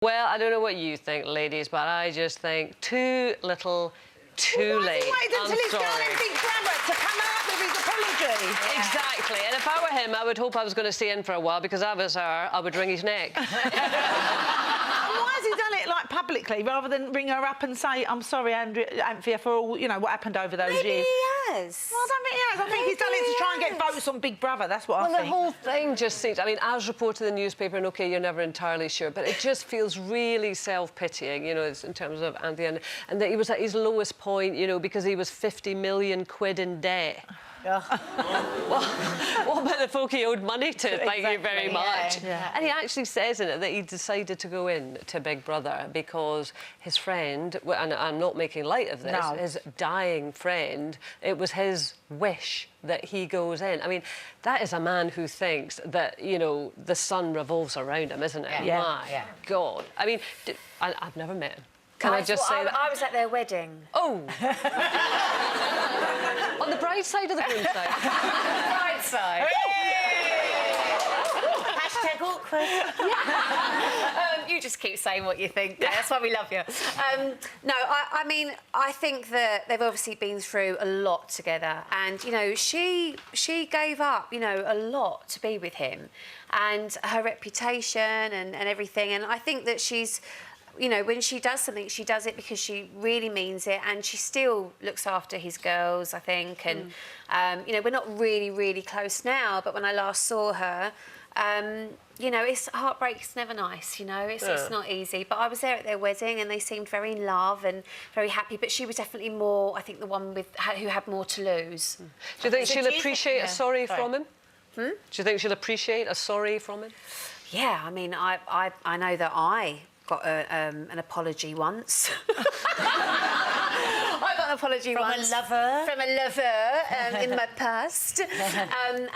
Well, I don't know what you think, ladies, but I just think too little, too late. Why has he waited until he's sorry. gone in Big Brother to come out with his apology? Yeah. Exactly. And if I were him, I would hope I was going to stay in for a while, because if I was her, I would wring his neck. Why has he done it, like, publicly, rather than ring her up and say, I'm sorry, Anthea, for all, you know, what happened over those years? Maybe he has. Well, I don't think he has. I think he's done it to try and get votes on Big Brother. That's what I think. Well, the whole thing just seems... I mean, as reported in the newspaper, and, OK, you're never entirely sure, but it just feels really self-pitying, you know, in terms of Anthea, and that he was at his lowest point, you know, because he was 50 million quid in debt. Yeah. What about the folk he owed money to? Thank you very much. Yeah. And he actually says in it that he decided to go in to Big Brother because his friend, and I'm not making light of this, his dying friend, it was his wish that he goes in. I mean, that is a man who thinks that, you know, the sun revolves around him, isn't it? Yeah. My God. I mean, I've never met him. Can I just say that? I was at their wedding. Oh. On the bride's side or the groom's side? Right side. Hashtag awkward. You just keep saying what you think. That's why we love you. No, I mean, I think that they've obviously been through a lot together, and you know, she gave up, you know, a lot to be with him, and her reputation and everything. And I think that she's, you know, when she does something, she does it because she really means it, and she still looks after his girls, I think. And, you know, we're not really close now, but when I last saw her, you know, heartbreak's never nice, you know, it's not easy. But I was there at their wedding and they seemed very in love and very happy, but she was definitely more, I think, the one who had more to lose. Do you think she'll appreciate a sorry from him? Do you think she'll appreciate a sorry from him? Yeah, I mean, I know that I got an apology once. I got an apology from once. A lover? From a lover in my past.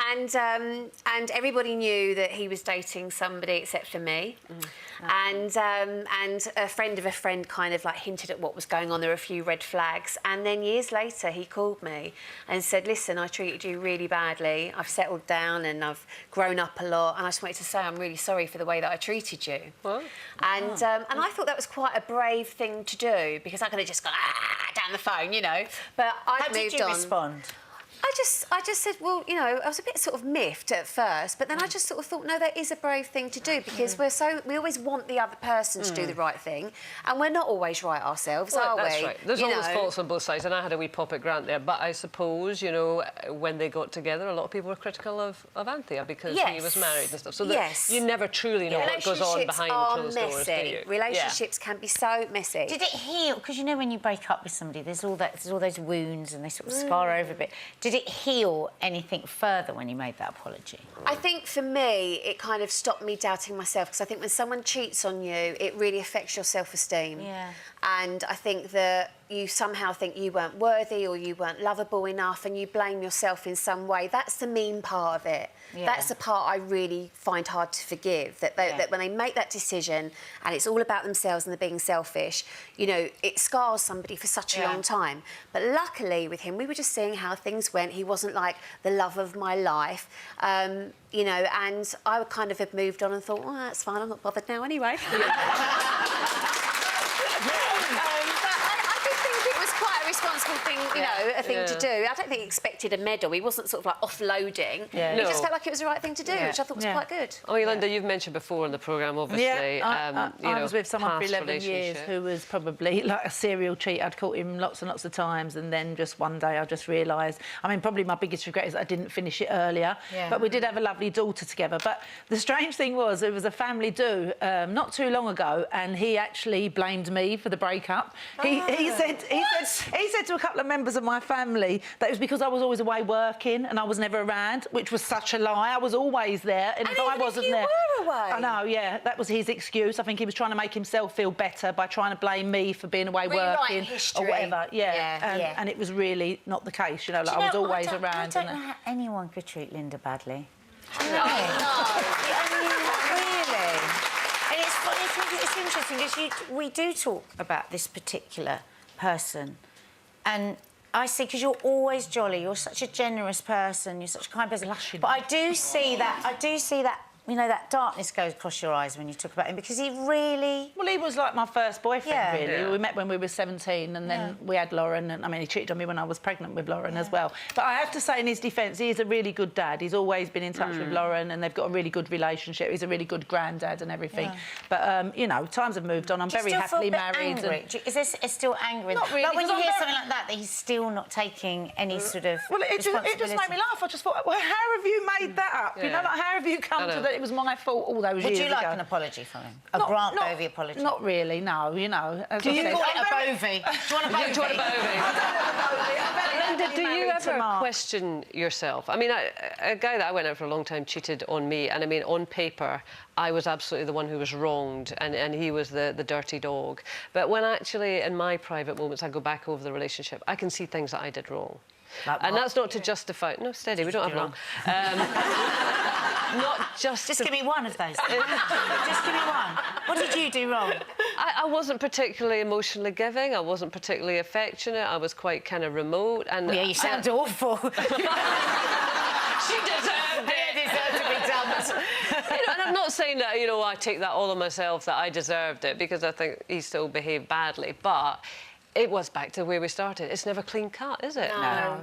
And everybody knew that he was dating somebody except for me. And a friend of a friend kind of like hinted at what was going on. There were a few red flags. And then years later, he called me and said, listen, I treated you really badly. I've settled down and I've grown up a lot. And I just wanted to say I'm really sorry for the way that I treated you. What? And I thought that was quite a brave thing to do, because I could have just gone down the phone, you know. But I'd moved on. How did you respond? I just said, well, you know, I was a bit sort of miffed at first, but then I just sort of thought, no, that is a brave thing to do, because we always want the other person to do the right thing, and we're not always right ourselves, are we? That's right. There's always faults on both sides, and I had a wee pop at Grant there, but I suppose, you know, when they got together, a lot of people were critical of Anthea because he was married and stuff. So you never truly know what goes on behind closed doors, do you? Relationships can be so messy. Did it heal? Because you know when you break up with somebody, there's all those wounds and they sort of scar over a bit. Did it heal anything further when you made that apology? I think for me, it kind of stopped me doubting myself, because I think when someone cheats on you, it really affects your self-esteem. Yeah. And I think that you somehow think you weren't worthy or you weren't lovable enough, and you blame yourself in some way. That's the mean part of it. Yeah. That's the part I really find hard to forgive, that when they make that decision and it's all about themselves and they're being selfish, you know, it scars somebody for such a long time. But luckily with him, we were just seeing how things went. He wasn't like the love of my life, you know, and I would kind of have moved on and thought, well, that's fine, I'm not bothered now anyway. Responsible thing, you know, a thing to do. I don't think he expected a medal. He wasn't sort of like offloading. Yeah. He just felt like it was the right thing to do, which I thought was quite good. I mean, Linda, you've mentioned before in the programme, obviously. I was with someone for 11 years who was probably like a serial cheat. I'd caught him lots and lots of times, and then just one day I just realised... I mean, probably my biggest regret is that I didn't finish it earlier. Yeah. But we did have a lovely daughter together. But the strange thing was, it was a family do not too long ago, and he actually blamed me for the breakup. He said to a couple of members of my family that it was because I was always away working and I was never around, which was such a lie. I was always there, and if I wasn't there... you were away. I know, yeah, that was his excuse. I think he was trying to make himself feel better by trying to blame me for being away working or whatever. And it was really not the case, you know, like I was always around. I don't know how anyone could treat Linda badly. No. I mean, really. And it's funny, it's interesting because we do talk about this particular person, and I see, because you're always jolly, you're such a generous person, you're such a kind person. But I do see that you know, that darkness goes across your eyes when you talk about him, because he really... Well, he was like my first boyfriend, really. Yeah. We met when we were 17 and then we had Lauren, and, I mean, he cheated on me when I was pregnant with Lauren as well. But I have to say, in his defence, he is a really good dad. He's always been in touch with Lauren and they've got a really good relationship. He's a really good granddad and everything. But, you know, times have moved on. I'm very happily married. Angry? Is there still anger in Not really, like when you because hear I'm something like that he's still not taking any sort of Well, it just made me laugh. I just thought, well, how have you made that up? You know, like, how have you come to that it was my fault all those years ago? Would you like an apology from him? A Grant Bovey apology? Not really, no, you know. Do you call it a Bovey? Do you want a Bovey? Do you want a Bovey? Linda, do you ever question yourself? I mean, a guy that I went out for a long time cheated on me, and I mean, on paper, I was absolutely the one who was wronged, and he was the dirty dog. But when actually, in my private moments, I go back over the relationship, I can see things that I did wrong. And that's not to justify... No, steady, we don't have long. Not just... Just give me one of those. Just give me one. What did you do wrong? I wasn't particularly emotionally giving. I wasn't particularly affectionate. I was quite kind of remote. And yeah, you sound awful. She deserved it. It deserved to be dumped. You know, and I'm not saying that, you know, I take that all on myself, that I deserved it, because I think he still behaved badly. But it was back to where we started. It's never clean cut, is it? No.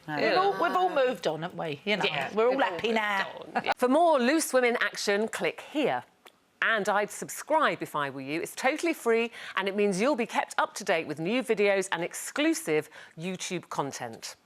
We've all moved on, haven't we? You know, we're all happy now. For more Loose Women action, click here. And I'd subscribe if I were you. It's totally free, and it means you'll be kept up to date with new videos and exclusive YouTube content.